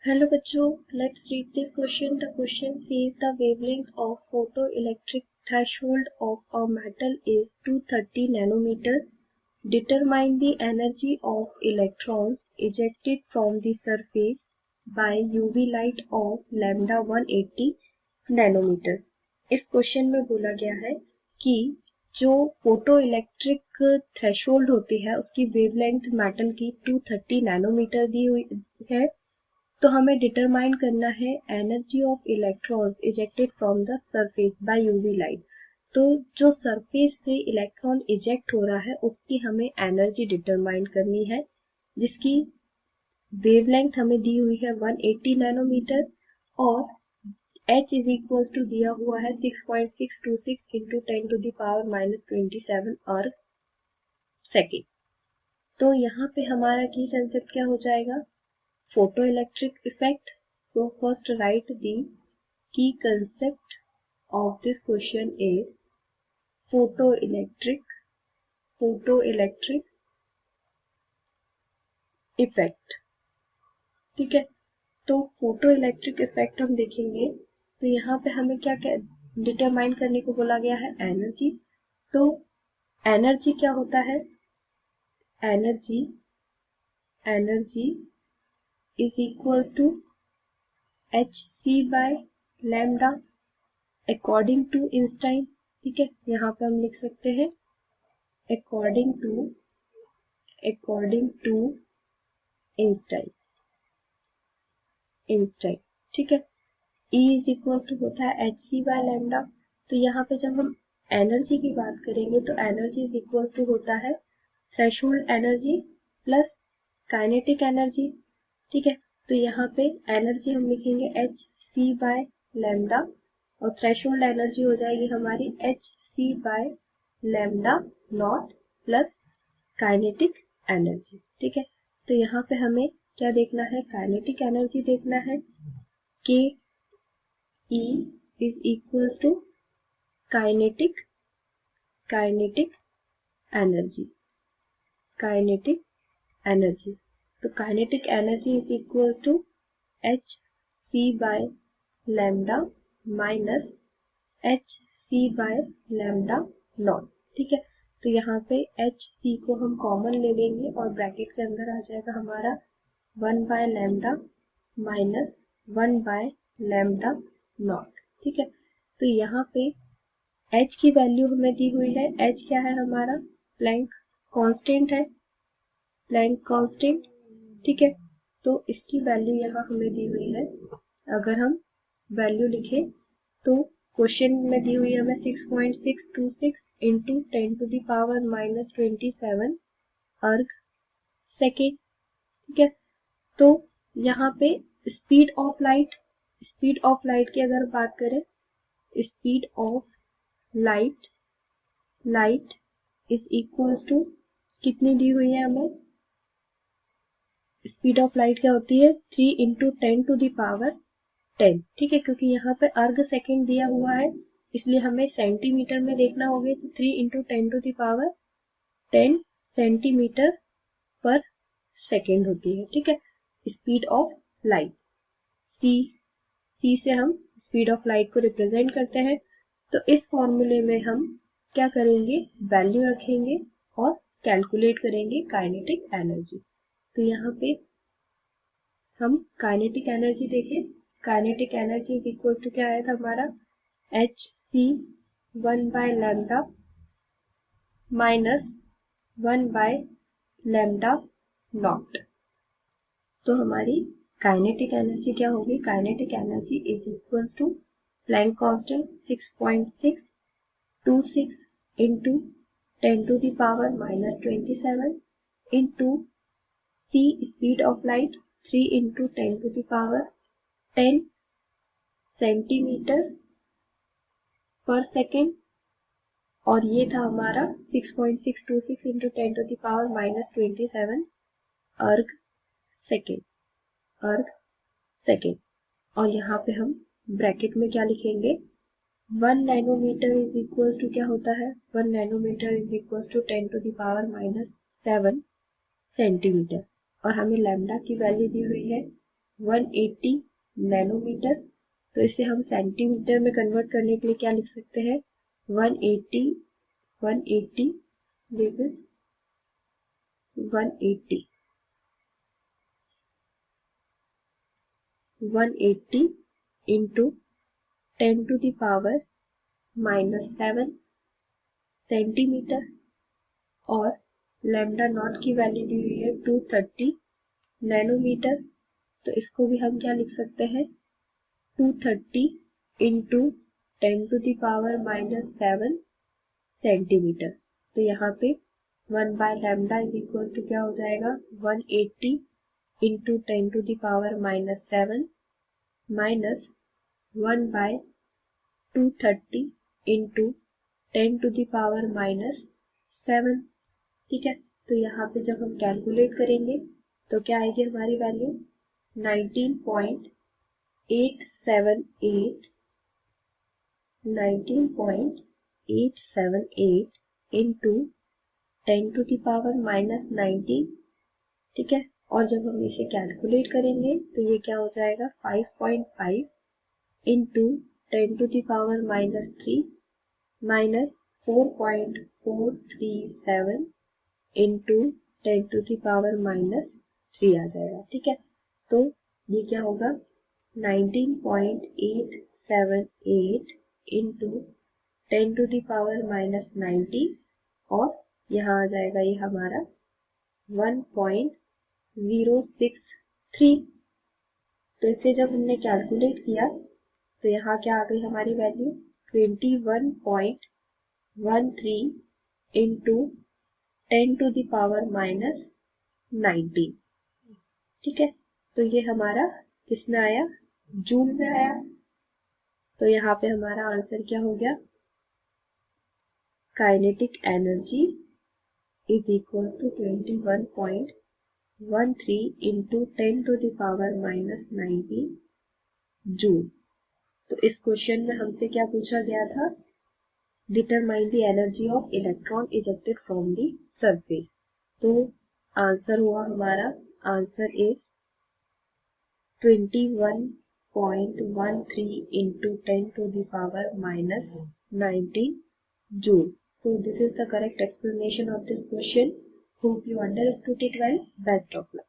Hello बच्चों, let's read this question. The question says the wavelength of photoelectric threshold of a metal is 230 nanometer. Determine the energy of electrons ejected from the surface by UV light of lambda 180 nanometer. इस question में बोला गया है कि जो photo electric threshold होती है उसकी वेवलेंथ मेटल की 230 नैनोमीटर दी हुई है। तो हमें डिटरमाइन करना है energy of electrons ejected from the surface by UV light. तो जो सरफेस से इलेक्ट्रॉन इजेक्ट हो रहा है उसकी हमें एनर्जी डिटरमाइन करनी है, जिसकी वेवलेंथ हमें दी हुई है 180 नैनोमीटर और h इज इक्वल टू दिया हुआ है 6.626 इंटू 10 टू द पावर -27 अर्ग सेकेंड। तो यहाँ पे हमारा की कंसेप्ट क्या हो जाएगा, photoelectric effect. So first write the key concept of this question is photoelectric effect. ठीक है, तो photoelectric effect हम देखेंगे तो यहाँ पे हमें क्या क्या डिटरमाइन करने को बोला गया है, एनर्जी। तो एनर्जी क्या होता है, energy is equals to hc by lambda according to Einstein. ठीक है, यहाँ पे हम लिख सकते हैं अकॉर्डिंग टू इंस्टाइन। ठीक है, E इज इक्वल टू होता है एच सी बाय लैम्डा। तो यहाँ पे जब हम एनर्जी की बात करेंगे तो एनर्जी इज इक्वल टू होता है threshold energy plus kinetic energy. ठीक है, तो यहाँ पे एनर्जी हम लिखेंगे एच सी बाय लैम्डा और थ्रेशोल्ड एनर्जी हो जाएगी हमारी h c by lambda naught plus kinetic energy. ठीक है, तो यहाँ पे हमें क्या देखना है, काइनेटिक एनर्जी देखना है, K E is equal to kinetic energy. तो kinetic energy is equal to h c by lambda minus h c by lambda naught. ठीक है, तो यहाँ पे एच सी को हम कॉमन ले लेंगे और ब्रैकेट के अंदर आ जाएगा हमारा 1 by lambda minus 1 by lambda naught. ठीक है, तो यहाँ पे h की वैल्यू हमें दी हुई है, h क्या है हमारा, प्लैंक कांस्टेंट है, प्लैंक कांस्टेंट। ठीक है, तो इसकी वैल्यू यहाँ हमें दी हुई है। अगर हम वैल्यू लिखें तो क्वेश्चन में दी हुई है हमें 6.626 इंटू 10 टू द पावर -27 अर्ग सेकेंड। ठीक है, तो यहाँ पे स्पीड ऑफ लाइट की अगर बात करें, speed of light is equals to कितनी दी हुई है हमें, स्पीड ऑफ लाइट क्या होती है 3 इंटू 10 टू द पावर 10। ठीक है, क्योंकि यहाँ पे अर्ग सेकेंड दिया हुआ है इसलिए हमें सेंटीमीटर में देखना होगा, तो 3 into 10 to the power 10 centimetre per second होती है। ठीक है, स्पीड ऑफ लाइट, सी से हम स्पीड ऑफ लाइट को रिप्रेजेंट करते हैं। तो इस फॉर्मूले में हम क्या करेंगे, वैल्यू रखेंगे और कैलकुलेट करेंगे काइनेटिक एनर्जी। तो यहाँ पे हम काइनेटिक एनर्जी देखें, kinetic energy is equal to क्या आया था हमारा, h c 1 by lambda minus 1 by lambda naught. तो हमारी काइनेटिक एनर्जी क्या होगी, kinetic energy is equal to Planck constant 6.626 into 10 to the power -27 into c speed of light 3 into 10 to the power 10 centimetre per second, और ये था हमारा 6.626 into 10 to the power -27 अर्ग second. और यहाँ पे हम ब्रैकेट में क्या लिखेंगे, 1 नैनोमीटर इज इक्वल टू क्या होता है, 1 nanometre is equal to 10 to the power -7 centimetre, और हमें लैम्डा की वैल्यू दी हुई है 180 नैनोमीटर। तो इसे हम सेंटीमीटर में कन्वर्ट करने के लिए क्या लिख सकते हैं, 180 दिस इज 180 इंटू 10⁻⁻7 सेंटीमीटर, और लैम्डा नॉट की वैल्यू दी हुई है 230 नैनोमीटर। तो इसको भी हम क्या लिख सकते हैं, 230 इंटू 10⁻⁻7 सेंटीमीटर। तो यहाँ पे 1/λ इज इक्वल टू क्या हो जाएगा, 180 इंटू 10⁻⁻7 माइनस 1/230 इंटू 10⁻⁻7। ठीक है, तो यहाँ पे जब हम कैलकुलेट करेंगे तो क्या आएगी हमारी वैल्यू, 19.878 इंटू 10⁻⁻19। ठीक है, और जब हम इसे कैलकुलेट करेंगे तो ये क्या हो जाएगा, 5.5 इंटू 10⁻⁻3 माइनस 4.437 इंटू 10⁻⁻3 आ जाएगा। ठीक है, तो ये क्या होगा, 19.878 इंटू 10⁻⁻90, और यहाँ आ जाएगा ये हमारा 1.063। तो इसे जब हमने कैलकुलेट किया तो यहाँ क्या आ गई हमारी वैल्यू, 21.13 इंटू 10⁻⁻19। ठीक है, तो ये हमारा किसमें आया, जूल में आया। तो यहाँ पे हमारा आंसर क्या हो गया, kinetic energy is equal to 21.13 into 10⁻⁻19 joule. तो इस क्वेश्चन में हमसे क्या पूछा गया था, determine the energy of electron ejected from the surface. तो आंसर हुआ हमारा, answer is 21.13 into 10⁻⁻19 joule. So this is the correct explanation of this question. Hope you understood it well. Best of luck.